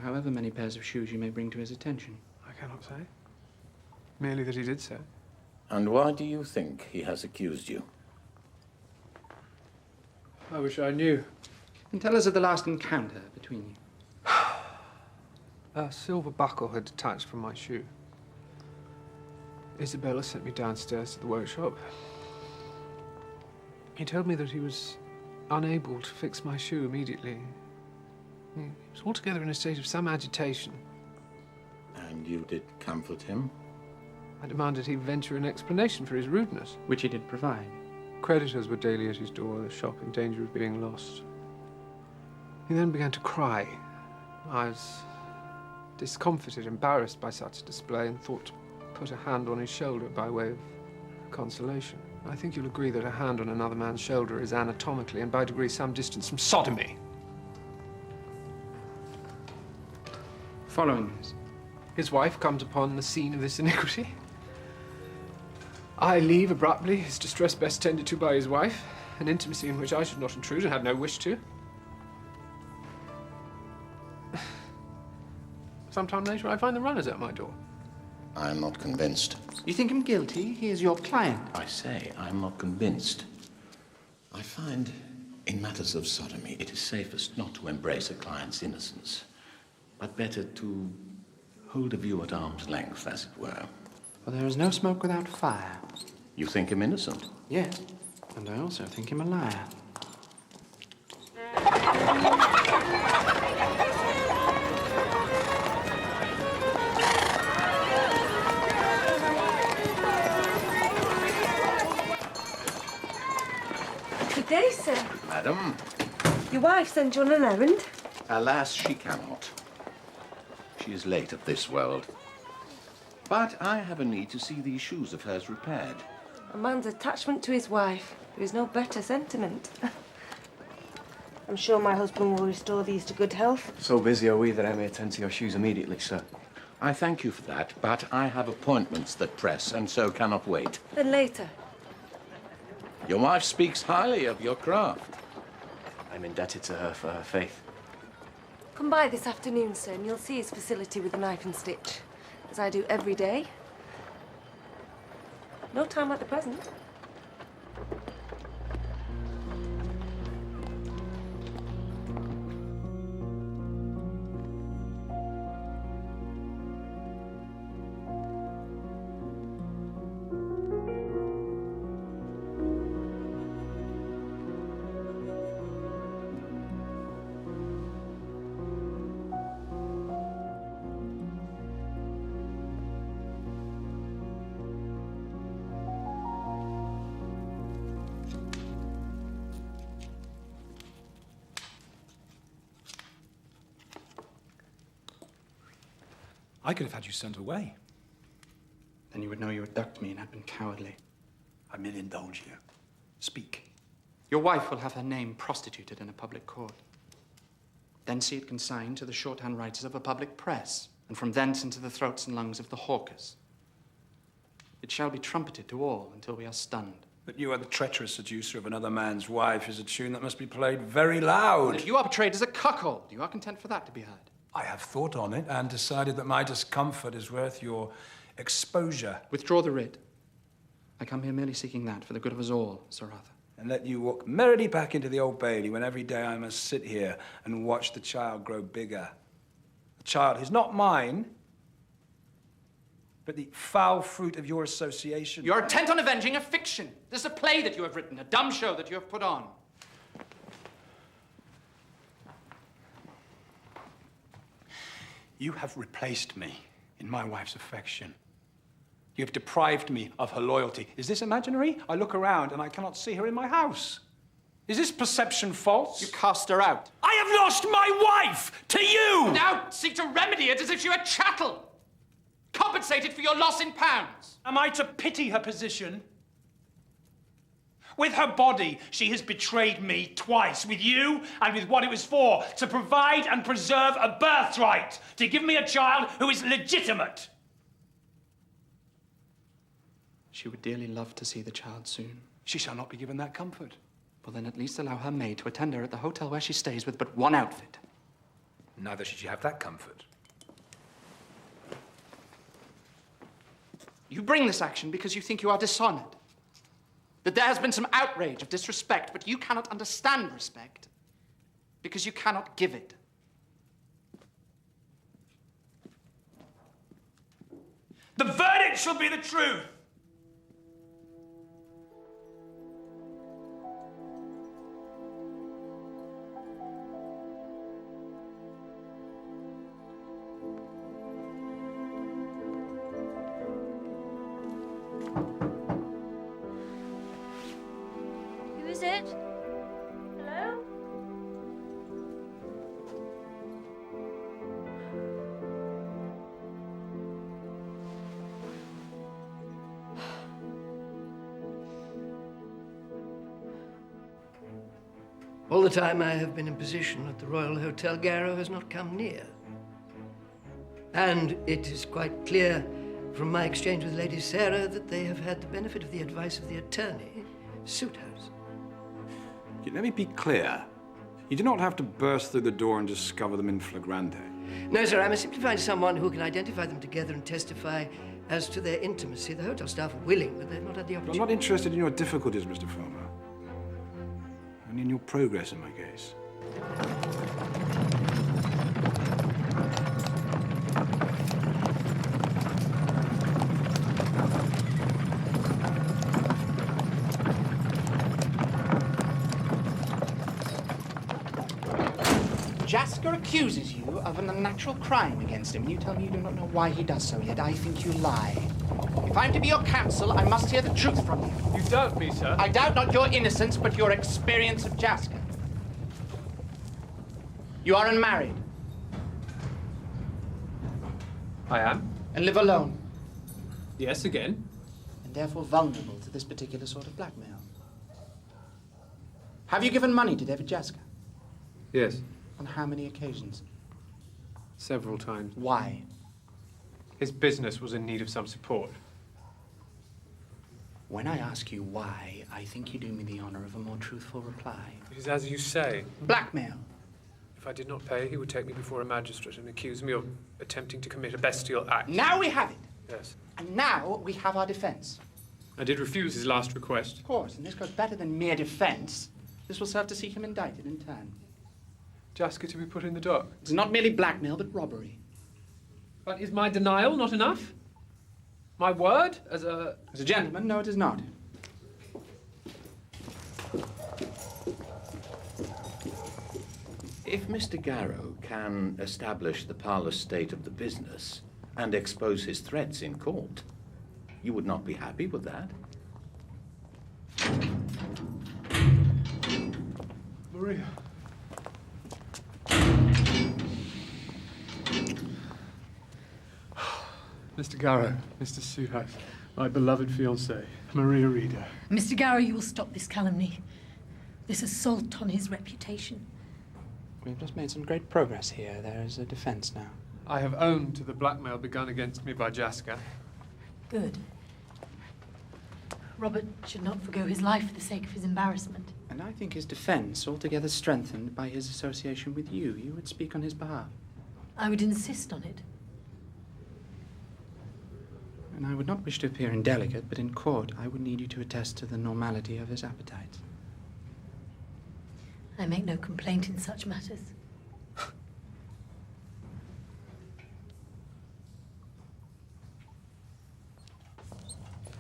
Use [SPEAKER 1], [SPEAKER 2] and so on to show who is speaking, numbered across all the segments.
[SPEAKER 1] however many pairs of shoes you may bring to his attention.
[SPEAKER 2] I cannot say. Merely that he did so.
[SPEAKER 3] And why do you think he has accused you?
[SPEAKER 2] I wish I knew.
[SPEAKER 1] And tell us of the last encounter between you.
[SPEAKER 2] A silver buckle had detached from my shoe. Isabella sent me downstairs to the workshop. He told me that he was unable to fix my shoe immediately. He was altogether in a state of some agitation.
[SPEAKER 3] And you did comfort him?
[SPEAKER 2] I demanded he venture an explanation for his rudeness.
[SPEAKER 1] Which he did provide.
[SPEAKER 2] Creditors were daily at his door, the shop in danger of being lost. He then began to cry. I was discomfited, embarrassed by such a display, and thought to put a hand on his shoulder by way of consolation. I think you'll agree that a hand on another man's shoulder is anatomically and by degrees some distance from sodomy.
[SPEAKER 1] Following this,
[SPEAKER 2] his wife comes upon the scene of this iniquity. I leave abruptly, his distress best tended to by his wife, an intimacy in which I should not intrude and had no wish to. Sometime later, I find the runners at my door.
[SPEAKER 3] I am not convinced.
[SPEAKER 1] you think him guilty? He is your client.
[SPEAKER 3] I say, I'm not convinced. I find, in matters of sodomy, it is safest not to embrace a client's innocence, but better to hold a view at arm's length, as it were.
[SPEAKER 1] Well, there is no smoke without fire.
[SPEAKER 3] You think him innocent?
[SPEAKER 1] Yes, and I also think him a liar.
[SPEAKER 4] Good day, sir.
[SPEAKER 3] Madam?
[SPEAKER 4] Your wife sent you on an errand?
[SPEAKER 3] Alas, she cannot. She is late of this world. But I have a need to see these shoes of hers repaired.
[SPEAKER 4] A man's attachment to his wife. There is no better sentiment. I'm sure my husband will restore these to good health.
[SPEAKER 5] So busy are we that I may attend to your shoes immediately, sir.
[SPEAKER 3] I thank you for that, but I have appointments that press, and so cannot wait.
[SPEAKER 4] Then later.
[SPEAKER 3] Your wife speaks highly of your craft.
[SPEAKER 5] I'm indebted to her for her faith.
[SPEAKER 4] Come by this afternoon, sir, and you'll see his facility with the knife and stitch, as I do every day. No time like the present.
[SPEAKER 6] I could have had you sent away.
[SPEAKER 1] Then you would know you had ducked me and had been cowardly.
[SPEAKER 6] I merely indulge you. Speak.
[SPEAKER 1] Your wife will have her name prostituted in a public court. Then see it consigned to the shorthand writers of a public press, and from thence into the throats and lungs of the hawkers. It shall be trumpeted to all until we are stunned.
[SPEAKER 6] That you are the treacherous seducer of another man's wife is a tune that must be played very loud.
[SPEAKER 1] If you are portrayed as a cuckold, you are content for that to be heard.
[SPEAKER 6] I have thought on it and decided that my discomfort is worth your exposure.
[SPEAKER 1] Withdraw the writ. I come here merely seeking that for the good of us all, Sir Arthur.
[SPEAKER 6] And let you walk merrily back into the Old Bailey when every day I must sit here and watch the child grow bigger. The child who's not mine, but the foul fruit of your association.
[SPEAKER 1] You are intent on avenging a fiction. This is a play that you have written, a dumb show that you have put on.
[SPEAKER 6] You have replaced me in my wife's affection. You have deprived me of her loyalty. Is this imaginary? I look around and I cannot see her in my house. Is this perception false?
[SPEAKER 1] You cast her out.
[SPEAKER 6] I have lost my wife to you!
[SPEAKER 1] Now seek to remedy it as if she were chattel. Compensated for your loss in pounds.
[SPEAKER 6] Am I to pity her position? With her body, she has betrayed me twice, with you and with what it was for, to provide and preserve a birthright, to give me a child who is legitimate.
[SPEAKER 1] She would dearly love to see the child soon.
[SPEAKER 6] She shall not be given that comfort.
[SPEAKER 1] Well, then at least allow her maid to attend her at the hotel where she stays with but one outfit.
[SPEAKER 6] Neither should you have that comfort.
[SPEAKER 1] You bring this action because you think you are dishonored. That there has been some outrage of disrespect, but you cannot understand respect because you cannot give it.
[SPEAKER 6] The verdict shall be the truth!
[SPEAKER 7] Who is it? Hello?
[SPEAKER 8] All the time I have been in position at the Royal Hotel, Garrow has not come near. And it is quite clear from my exchange with Lady Sarah that they have had the benefit of the advice of the attorney, Suithouse.
[SPEAKER 6] Let me be clear. You do not have to burst through the door and discover them in flagrante.
[SPEAKER 8] No, sir, I must simply find someone who can identify them together and testify as to their intimacy. The hotel staff are willing, but they've not had the
[SPEAKER 6] I'm
[SPEAKER 8] opportunity.
[SPEAKER 6] not interested in your difficulties, Mr. Fulmer. Only in your progress in my case.
[SPEAKER 1] Jasker accuses you of an unnatural crime against him, and you tell me you do not know why he does so, yet I think you lie. If I'm to be your counsel, I must hear the truth from you.
[SPEAKER 2] You doubt me, sir?
[SPEAKER 1] I doubt not your innocence, but your experience of Jasker. You are unmarried
[SPEAKER 2] I am.
[SPEAKER 1] and live alone,
[SPEAKER 2] Yes, again.
[SPEAKER 1] and therefore vulnerable to this particular sort of blackmail. Have you given money to David Jasker?
[SPEAKER 2] Yes,
[SPEAKER 1] On how many occasions?
[SPEAKER 2] several times.
[SPEAKER 1] Why?
[SPEAKER 2] His business was in need of some support.
[SPEAKER 1] When I ask you why, I think you do me the honor of a more truthful reply.
[SPEAKER 2] It is as you say.
[SPEAKER 1] Blackmail.
[SPEAKER 2] If I did not pay, he would take me before a magistrate and accuse me of attempting to commit a bestial act.
[SPEAKER 1] Now we have it.
[SPEAKER 2] Yes.
[SPEAKER 1] And now we have our defense.
[SPEAKER 2] I did refuse his last request.
[SPEAKER 1] Of course, and this goes better than mere defense. This will serve to see him indicted in turn.
[SPEAKER 2] Jasker to be put in the dock.
[SPEAKER 1] It's not merely blackmail, but robbery.
[SPEAKER 2] But is my denial not enough? My word as a...
[SPEAKER 1] As a gentleman, no, it is not.
[SPEAKER 3] If Mr. Garrow can establish the parlous state of the business and expose his threats in court, you would not be happy with that?
[SPEAKER 2] Maria. Mr. Garrow, Mr. Suithouse, my beloved fiancée, Maria Reeder.
[SPEAKER 9] Mr. Garrow, you will stop this calumny, this assault on his reputation.
[SPEAKER 1] We've just made some great progress here. There is a defense now.
[SPEAKER 2] I have owned to the blackmail begun against me by Jasker.
[SPEAKER 9] Good. Robert should not forgo his life for the sake of his embarrassment.
[SPEAKER 1] And I think his defense altogether strengthened by his association with you. You would speak on his behalf.
[SPEAKER 9] I would insist on it.
[SPEAKER 1] And I would not wish to appear indelicate, but in court I would need you to attest to the normality of his appetite.
[SPEAKER 9] I make no complaint in such matters.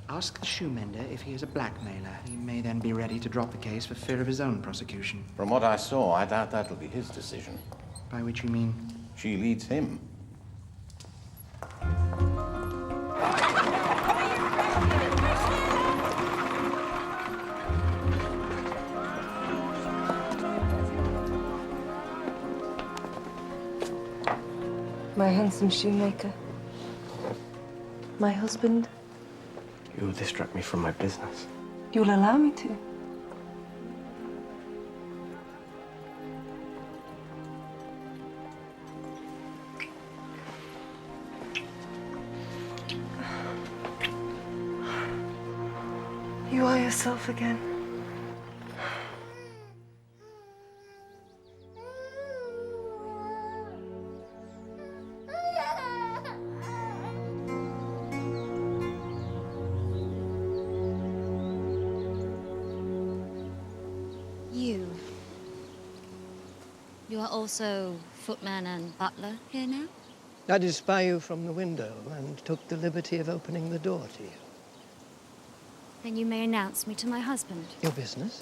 [SPEAKER 1] Ask the shoemender if he is a blackmailer. He may then be ready to drop the case for fear of his own prosecution.
[SPEAKER 3] From what I saw, I doubt that'll be his decision.
[SPEAKER 1] By which you mean?
[SPEAKER 3] She leads him.
[SPEAKER 4] My handsome shoemaker. My husband.
[SPEAKER 5] You will distract me from my business.
[SPEAKER 4] You'll allow me to. You are yourself again.
[SPEAKER 7] You are also footman and butler here now?
[SPEAKER 8] I did spy you from the window and took the liberty of opening the door to you.
[SPEAKER 7] Then you may announce me to my husband.
[SPEAKER 8] Your business?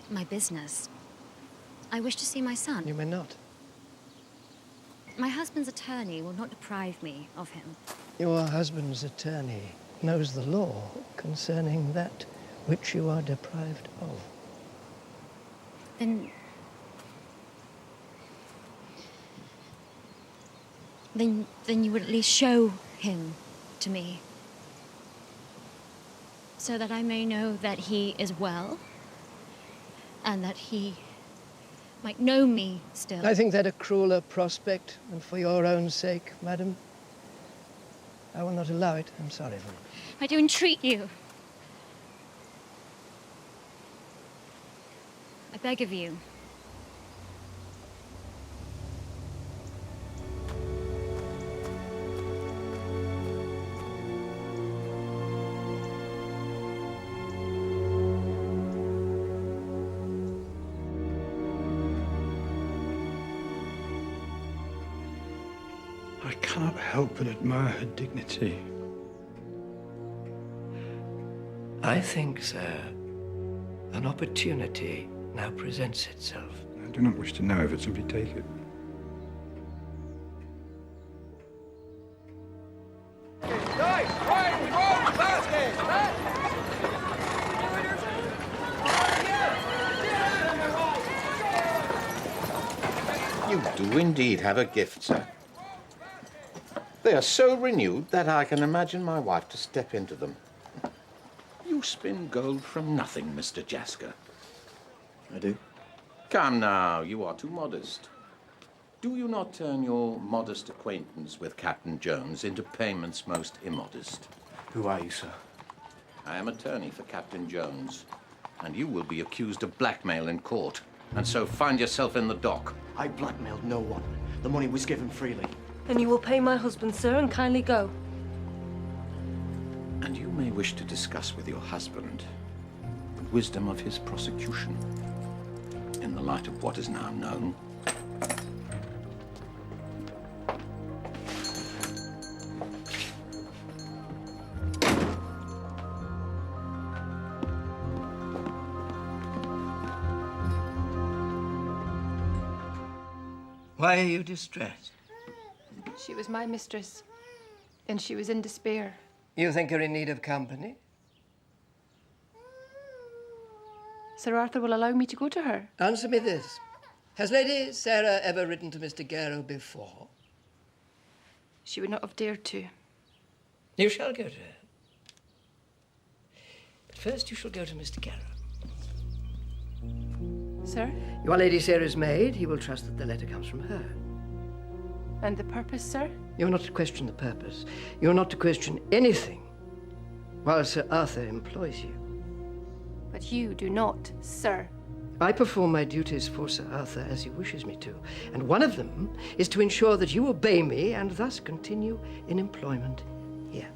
[SPEAKER 7] My business? I wish to see my son.
[SPEAKER 8] You may not.
[SPEAKER 7] My husband's attorney will not deprive me of him.
[SPEAKER 8] Your husband's attorney knows the law concerning that which you are deprived of.
[SPEAKER 7] Then you would at least show him to me, so that I may know that he is well, and that he might know me still.
[SPEAKER 8] I think that a crueler prospect, and for your own sake, madam, I will not allow it. I'm sorry for it.
[SPEAKER 7] I do entreat you. I beg of you.
[SPEAKER 6] I cannot help but admire her dignity.
[SPEAKER 8] I think, sir, an opportunity now presents itself.
[SPEAKER 6] I do not wish to know if it's somebody take it.
[SPEAKER 3] You do indeed have a gift, sir. They are so renewed that I can imagine my wife to step into them. You spin gold from nothing, Mr. Jasker.
[SPEAKER 5] I do.
[SPEAKER 3] Come now, you are too modest. Do you not turn your modest acquaintance with Captain Jones into payments most immodest?
[SPEAKER 5] Who are you, sir?
[SPEAKER 3] I am attorney for Captain Jones, and you will be accused of blackmail in court, and so find yourself in the dock.
[SPEAKER 5] I blackmailed no one. The money was given freely.
[SPEAKER 4] And you will pay my husband, sir, and kindly go.
[SPEAKER 3] And you may wish to discuss with your husband the wisdom of his prosecution in the light of what is now known.
[SPEAKER 8] Why are you distressed?
[SPEAKER 10] She was my mistress, and she was in despair.
[SPEAKER 8] You think you're in need of company?
[SPEAKER 10] Sir Arthur will allow me to go to her.
[SPEAKER 8] Answer me this. Has Lady Sarah ever written to Mr. Garrow before?
[SPEAKER 10] She would not have dared to.
[SPEAKER 8] You shall go to her. But first you shall go to Mr. Garrow.
[SPEAKER 10] Sir?
[SPEAKER 8] You are Lady Sarah's maid. He will trust that the letter comes from her.
[SPEAKER 10] And the purpose, sir?
[SPEAKER 8] You're not to question the purpose. You're not to question anything while Sir Arthur employs you.
[SPEAKER 10] But you do not, sir.
[SPEAKER 8] I perform my duties for Sir Arthur as he wishes me to, and one of them is to ensure that you obey me and thus continue in employment here.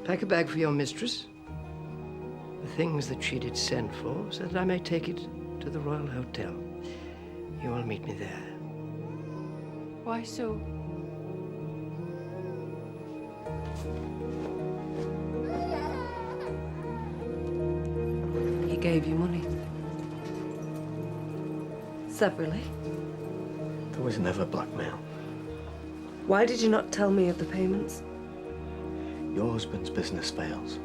[SPEAKER 8] Pack a bag for your mistress, the things that she did send for, so that I may take it to the Royal Hotel. You will meet me there.
[SPEAKER 10] Why so?
[SPEAKER 4] He gave you money. Severally.
[SPEAKER 5] There was never blackmail.
[SPEAKER 4] Why did you not tell me of the payments?
[SPEAKER 5] Your husband's business fails.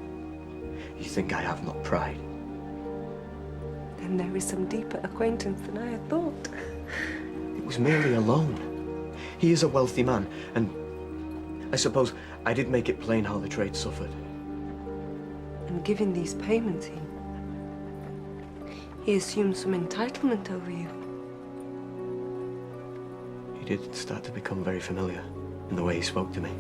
[SPEAKER 5] You think I have not pride?
[SPEAKER 4] Then there is some deeper acquaintance than I had thought.
[SPEAKER 5] It was merely a loan. He is a wealthy man, and I suppose I did make it plain how the trade suffered.
[SPEAKER 4] And given these payments, he assumed some entitlement over you.
[SPEAKER 5] He did start to become very familiar in the way he spoke to me.